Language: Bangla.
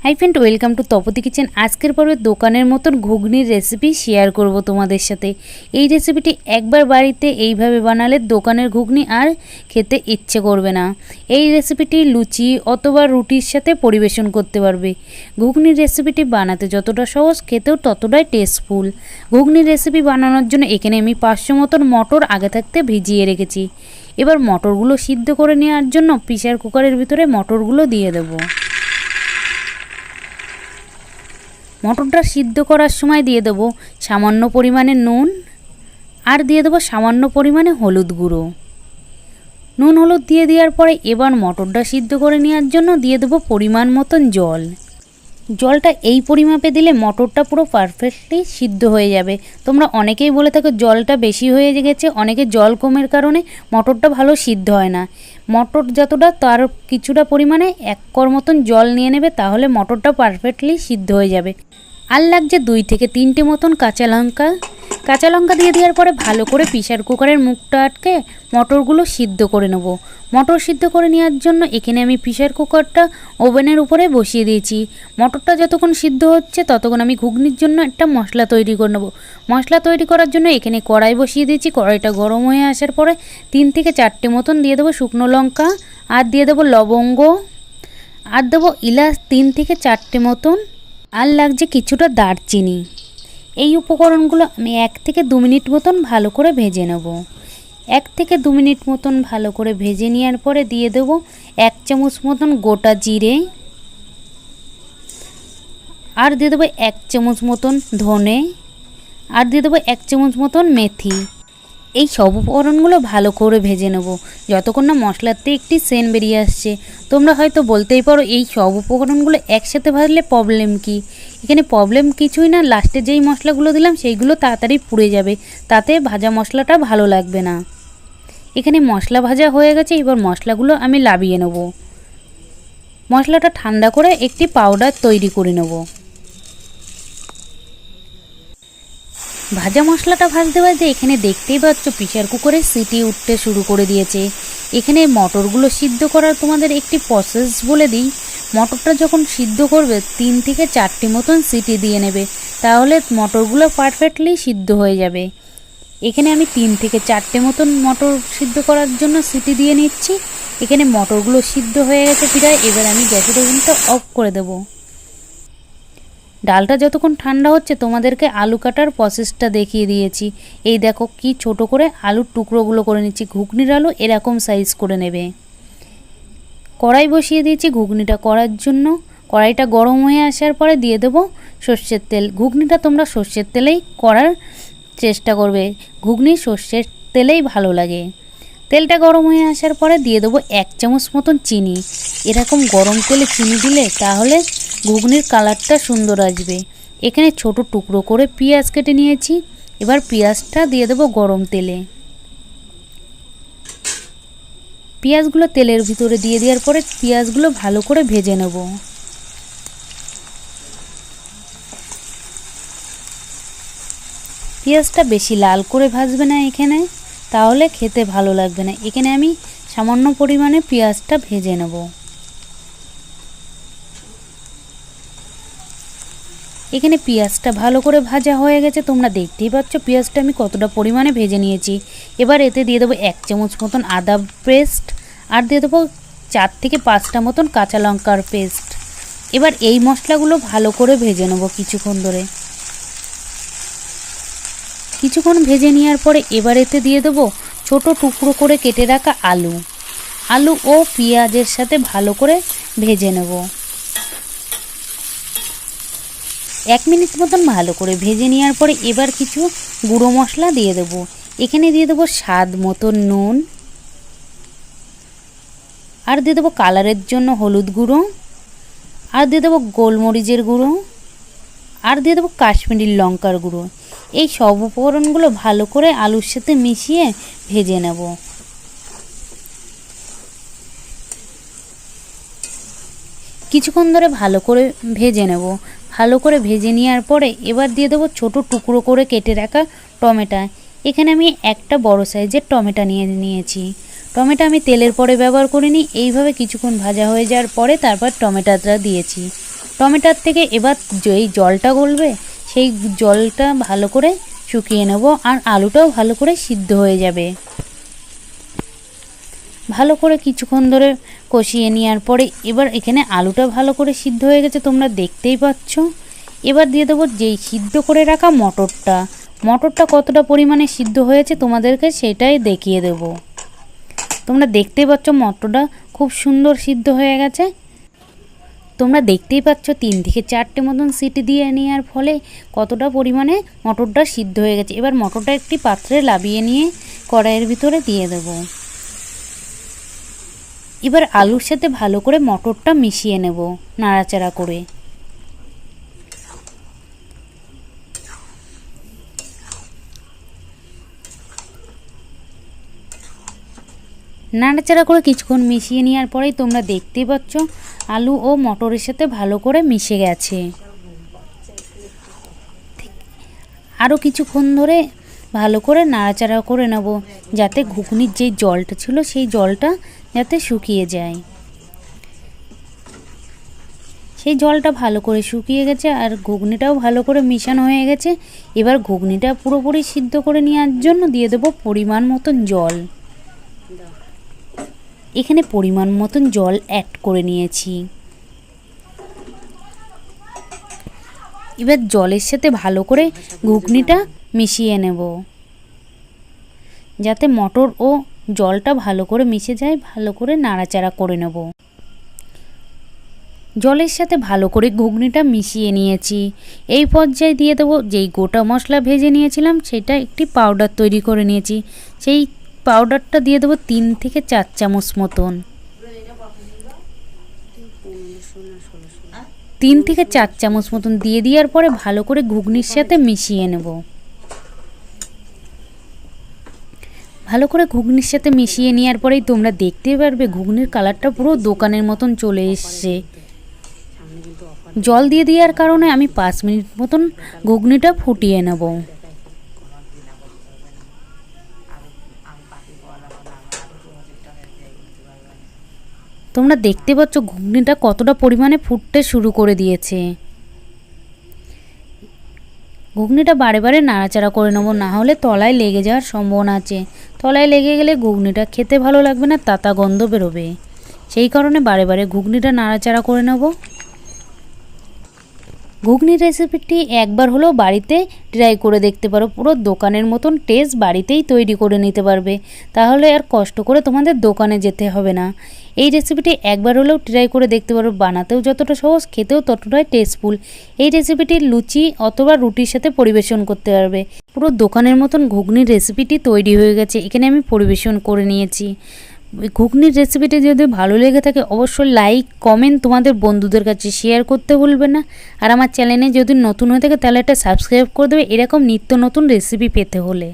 Hi friend, welcome to Tapati kitchen. আজকের পর্বে দোকানের মতন ঘুগনির রেসিপি শেয়ার করব তোমাদের সাথে। এই রেসিপিটি একবার বাড়িতে এইভাবে বানালে দোকানের ঘুগনি আর খেতে ইচ্ছে করবে না। এই রেসিপিটি লুচি অথবা রুটির সাথে পরিবেশন করতে পারবে। ঘুগনির রেসিপিটি বানাতে যতটা সহজ, খেতেও ততটাই টেস্টফুল। ঘুগনির রেসিপি বানানোর জন্য এখানে আমি 500 মতন মটর আগে থাকতে ভিজিয়ে রেখেছি। এবার মটরগুলো সিদ্ধ করে নেওয়ার জন্য প্রেসার কুকারের ভিতরে মটরগুলো দিয়ে দেবো। মটরটা সিদ্ধ করার সময় দিয়ে দেবো সামান্য পরিমাণে নুন আর দিয়ে দেবো সামান্য পরিমাণে হলুদ গুঁড়ো। নুন হলুদ দিয়ে দেওয়ার পরে এবার মটরটা সিদ্ধ করে নেওয়ার জন্য দিয়ে দেবো পরিমাণ মতন জল। জলটা এই পরিমাপে দিলে মটরটা পুরো পারফেক্টলি সিদ্ধ হয়ে যাবে। তোমরা অনেকেই বলে থাকো জলটা বেশি হয়ে গেছে, অনেকে জল কমের কারণে মটরটা ভালো সিদ্ধ হয় না। মটর যতটা তার কিছুটা পরিমাণে 1 কর মতন জল নিয়ে নেবে, তাহলে মটরটা পারফেক্টলি সিদ্ধ হয়ে যাবে। আর লাগছে 2 থেকে 3টে মতন কাঁচা লঙ্কা দিয়ে দেওয়ার পরে ভালো করে প্রেসার কুকারের মুখটা আটকে মটরগুলো সিদ্ধ করে নেব। মটর সিদ্ধ করে নেওয়ার জন্য এখানে আমি প্রেসার কুকারটা ওভেনের উপরে বসিয়ে দিয়েছি। মটরটা যতক্ষণ সিদ্ধ হচ্ছে ততক্ষণ আমি ঘুগনির জন্য একটা মশলা তৈরি করে নেব। মশলা তৈরি করার জন্য এখানে কড়াই বসিয়ে দিয়েছি। কড়াইটা গরম হয়ে আসার পরে 3 থেকে 4টে মতন দিয়ে দেবো শুকনো লঙ্কা, আর দিয়ে দেবো লবঙ্গ, আর দেবো ইলাচ 3 থেকে 4টে মতন, আর লাগছে কিছুটা দারচিনি। এই উপকরণগুলো আমি 1 থেকে 2 মিনিট মতন ভালো করে ভেজে নেব। 1 থেকে 2 মিনিট মতন ভালো করে ভেজে নেওয়ার পরে দিয়ে দেবো 1 চামচ মতন গোটা জিরে, আর দিয়ে দেবো 1 চামচ মতন ধনে, আর দিয়ে দেবো 1 চামচ মতন মেথি। এই সব উপকরণগুলো ভালো করে ভেজে নেব যতক্ষণ না মশলাতে একটি সেন্ট বেরিয়ে আসছে। তোমরা হয়তো বলতেই পারো এই সব উপকরণগুলো একসাথে ভাজলে প্রবলেম কি? এখানে প্রবলেম কিছুই না, লাস্টে যেই মশলাগুলো দিলাম সেইগুলো তাড়াতাড়ি পুড়ে যাবে, তাতে ভাজা মশলাটা ভালো লাগবে না। এখানে মশলা ভাজা হয়ে গেছে, এবার মশলাগুলো আমি লাবিয়ে নেব। মশলাটা ঠান্ডা করে একটি পাউডার তৈরি করে নেব। ভাজা মশলাটা ভাজতে ভাজতে এখানে দেখতেই পাচ্ছ প্রেসার কুকারে সিটি উঠতে শুরু করে দিয়েছে। এখানে মটরগুলো সিদ্ধ করার তোমাদের একটি প্রসেস বলে দিই। মটরটা যখন সিদ্ধ করবে 3 থেকে 4টে মতন সিটি দিয়ে নেবে, তাহলে মটরগুলো পারফেক্টলি সিদ্ধ হয়ে যাবে। এখানে আমি 3 থেকে 4টে মতন মটর সিদ্ধ করার জন্য সিটি দিয়ে নিচ্ছি। এখানে মটরগুলো সিদ্ধ হয়ে গেছে প্রায়। এবার আমি গ্যাসের ওভেনটা অফ করে দেব। ডালটা যতক্ষণ ঠান্ডা হচ্ছে তোমাদেরকে আলু কাটার প্রসেসটা দেখিয়ে দিয়েছি। এই দেখো কি ছোট করে আলুর টুকরোগুলো করে নিচ্ছি। ঘুগনির আলু এরকম সাইজ করে নেবে। কড়াই বসিয়ে দিয়েছি ঘুগনিটা করার জন্য। কড়াইটা গরম হয়ে আসার পরে দিয়ে দেবো সর্ষের তেল। ঘুগনিটা তোমরা সর্ষের তেলেই করার চেষ্টা করবে, ঘুগনি সর্ষের তেলেই ভালো লাগে। তেলটা গরম হয়ে আসার পরে দিয়ে দেবো 1 চামচ মতন চিনি। এরকম গরম তেলে চিনি দিলে তাহলে ঘুগনির কালারটা সুন্দর আসবে। এখানে ছোট টুকরো করে পেঁয়াজ কেটে নিয়েছি। এবার পেঁয়াজটা দিয়ে দেবো গরম তেলে। পেঁয়াজগুলো তেলের ভিতরে দিয়ে দেওয়ার পরে পেঁয়াজগুলো ভালো করে ভেজে নেব। পেঁয়াজটা বেশি লাল করে ভাজবে না এখানে, তাহলে খেতে ভালো লাগবে না। এখানে আমি সামান্য পরিমাণে পেঁয়াজটা ভেজে নেব। এখানে পেঁয়াজটা ভালো করে ভাজা হয়ে গেছে, তোমরা দেখতেই পাচ্ছ পেঁয়াজটা আমি কতটা পরিমাণে ভেজে নিয়েছি। এবার এতে দিয়ে দেবো 1 চামচ মতন আদা পেস্ট, আর দিয়ে দেবো 4 থেকে 5টা মতন কাঁচা লঙ্কার পেস্ট। এবার এই মশলাগুলো ভালো করে ভেজে নেব কিছুক্ষণ ধরে। কিছুক্ষণ ভেজে নেওয়ার পরে এবার এতে দিয়ে দেবো ছোট টুকরো করে কেটে রাখা আলু ও পেঁয়াজের সাথে ভালো করে ভেজে নেব। 1 মিনিট মতন ভালো করে ভেজে নেওয়ার পরে এবার কিছু গুঁড়ো মশলা দিয়ে দেব। এখানে দিয়ে দেবো স্বাদ মতো নুন, আর দিয়ে দেবো কালারের জন্য হলুদ গুঁড়ো, আর দিয়ে দেবো গোলমরিচের গুঁড়ো, আর দিয়ে দেবো কাশ্মীরি লঙ্কার গুঁড়ো। এই সব উপকরণগুলো ভালো করে আলুর সাথে মিশিয়ে ভেজে নেব। কিছুক্ষণ ধরে ভালো করে ভেজে নেব। ভালো করে ভেজে নেওয়ার পরে এবার দিয়ে দেবো ছোট টুকরো করে কেটে রাখা টমেটো। এখানে আমি একটা বড় সাইজের টমেটো নিয়েছি। টমেটো আমি তেলের পরে ব্যবহার করিনি, এইভাবে কিছুক্ষণ ভাজা হয়ে যাওয়ার পরে তারপর টমেটোটা দিয়েছি। টমেটোর থেকে এবার যেই জলটা গলবে সেই জলটা ভালো করে শুকিয়ে নেব, আর আলুটাও ভালো করে সিদ্ধ হয়ে যাবে। ভালো করে কিছুক্ষণ ধরে কষিয়ে নেওয়ার পরে এবার এখানে আলুটা ভালো করে সিদ্ধ হয়ে গেছে, তোমরা দেখতেই পাচ্ছ। এবার দিয়ে দেবো যেই সিদ্ধ করে রাখা মটরটা কতটা পরিমাণে সিদ্ধ হয়েছে তোমাদেরকে সেটাই দেখিয়ে দেব। তোমরা দেখতেই পাচ্ছ মটরটা খুব সুন্দর সিদ্ধ হয়ে গেছে। তোমরা দেখতেই পাচ্ছ 3 থেকে 4টে মতন সিটি দিয়ে নেওয়ার ফলে কতটা পরিমাণে মটরটা সিদ্ধ হয়ে গেছে। এবার মটরটা একটি পাত্রে নামিয়ে নিয়ে কড়াইয়ের ভিতরে দিয়ে দেব। এবার আলুর সাথে ভালো করে মটরটা মিশিয়ে নেব নাড়াচাড়া করে। নাড়াচাড়া করে কিছুক্ষণ মিশিয়ে নেওয়ার পরেই তোমরা দেখতেই পাচ্ছ আলু ও মটরের সাথে ভালো করে মিশে গেছে। আরও কিছুক্ষণ ধরে ভালো করে নাড়াচাড়া করে নেব, যাতে ঘুগনির যে জলটা ছিল সেই জলটা যাতে শুকিয়ে যায়। সেই জলটা ভালো করে শুকিয়ে গেছে আর ঘুগনিটাও ভালো করে মিশানো হয়ে গেছে। এবার ঘুগনিটা পুরোপুরি সিদ্ধ করে নেওয়ার জন্য দিয়ে দেব পরিমাণ মতন জল। এখানে পরিমাণ মতন জল অ্যাড করে নিয়েছি। এবার জলের সাথে ভালো করে ঘুগনিটা মিশিয়ে নেব, যাতে মটর ও জলটা ভালো করে মিশে যায়। ভালো করে নাড়াচাড়া করে নেব। জলের সাথে ভালো করে ঘুগনিটা মিশিয়ে নিয়েছি। এই পর্যায়ে দিয়ে দেবো যেই গোটা মশলা ভেজে নিয়েছিলাম সেটা একটি পাউডার তৈরি করে নিয়েছি। সেই পাউডারটা দিয়ে দেবো 3 থেকে 4 চামচ মতন। 3 থেকে 4 চামচ মতন দিয়ে দেওয়ার পরে ভালো করে ঘুগনির সাথে মিশিয়ে নেব। ভালো করে ঘুগনির সাথে মিশিয়ে নেওয়ার পরেই তোমরা দেখতে পারবে ঘুগনির কালারটা পুরো দোকানের মতন চলে এসছে। জল দিয়ে দেওয়ার কারণে আমি 5 মিনিট মতন ঘুগনিটা ফুটিয়ে নেব। তোমরা দেখতে পাচ্ছ ঘুগনিটা কতটা পরিমাণে ফুটতে শুরু করে দিয়েছে। ঘুগনিটা বারে বারে নাড়াচাড়া করে নেবো, না হলে তলায় লেগে যাওয়ার সম্ভাবনা আছে। তলায় লেগে গেলে ঘুগনিটা খেতে ভালো লাগবে না, তাতা গন্ধ বেরোবে। সেই কারণে বারে বারে ঘুগনিটা নাড়াচাড়া করে নেব। ঘুগনির রেসিপিটি একবার হলেও বাড়িতে ট্রাই করে দেখতে পারো। পুরো দোকানের মতন টেস্ট বাড়িতেই তৈরি করে নিতে পারবে, তাহলে আর কষ্ট করে তোমাদের দোকানে যেতে হবে না। এই রেসিপিটি একবার হলেও ট্রাই করে দেখতে পারো। বানাতেও যতটা সহজ, খেতেও ততটাই টেস্টফুল। এই রেসিপিটি লুচি অথবা রুটির সাথে পরিবেশন করতে পারবে। পুরো দোকানের মতন ঘুগনির রেসিপিটি তৈরি হয়ে গেছে। এখানে আমি পরিবেশন করে নিয়েছি। ঘুগনির রেসিপিটি যদি ভালো লেগে থাকে অবশ্যই লাইক কমেন্ট তোমাদের বন্ধুদের কাছে শেয়ার করতে ভুলবে না। আর আমার চ্যানেলে যদি নতুন হয়ে থাকে তাহলে একটা সাবস্ক্রাইব করে দেবে এরকম নিত্য নতুন রেসিপি পেতে হলে।